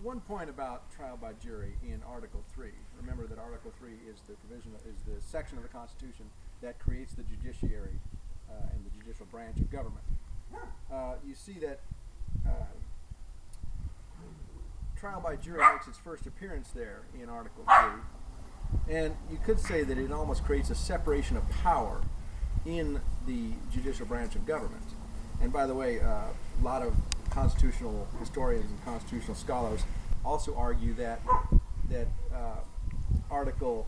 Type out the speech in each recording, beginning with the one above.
one point about trial by jury in Article 3. Remember that Article 3 is the provision, is the section of the Constitution that creates the judiciary and the judicial branch of government. You see that trial by jury makes its first appearance there in Article 3. And you could say that it almost creates a separation of power in the judicial branch of government. And by the way, a lot of constitutional historians and constitutional scholars also argue that Article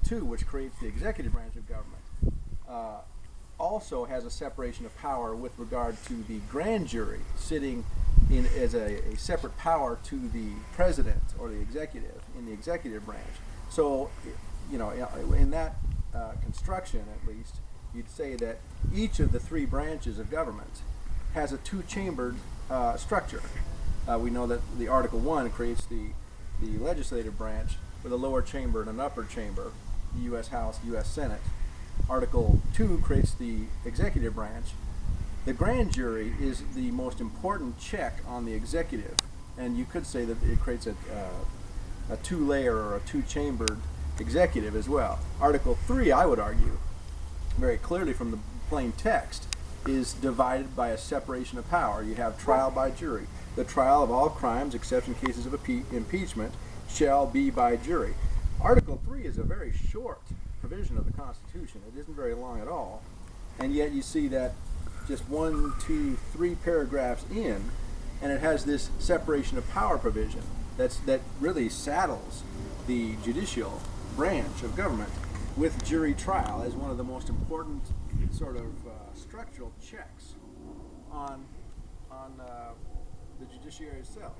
2, which creates the executive branch of government, also has a separation of power with regard to the grand jury sitting in as a separate power to the president or the executive in the executive branch. So, you know, in that construction, at least, you'd say that each of the three branches of government has a two-chambered structure. We know that the Article 1 creates the legislative branch with a lower chamber and an upper chamber, the U.S. House, U.S. Senate. Article 2 creates the executive branch. The grand jury is the most important check on the executive, and you could say that it creates a two-layer or a two-chambered executive as well. Article 3, I would argue, very clearly from the plain text, is divided by a separation of power. You have trial by jury. The trial of all crimes, except in cases of impeachment, shall be by jury. Article 3 is a very short provision of the Constitution. It isn't very long at all. And yet you see that just 1, 2, 3 paragraphs in, and it has this separation of power provision that really saddles the judicial branch of government with jury trial as one of the most important sort of structural checks on the judiciary itself.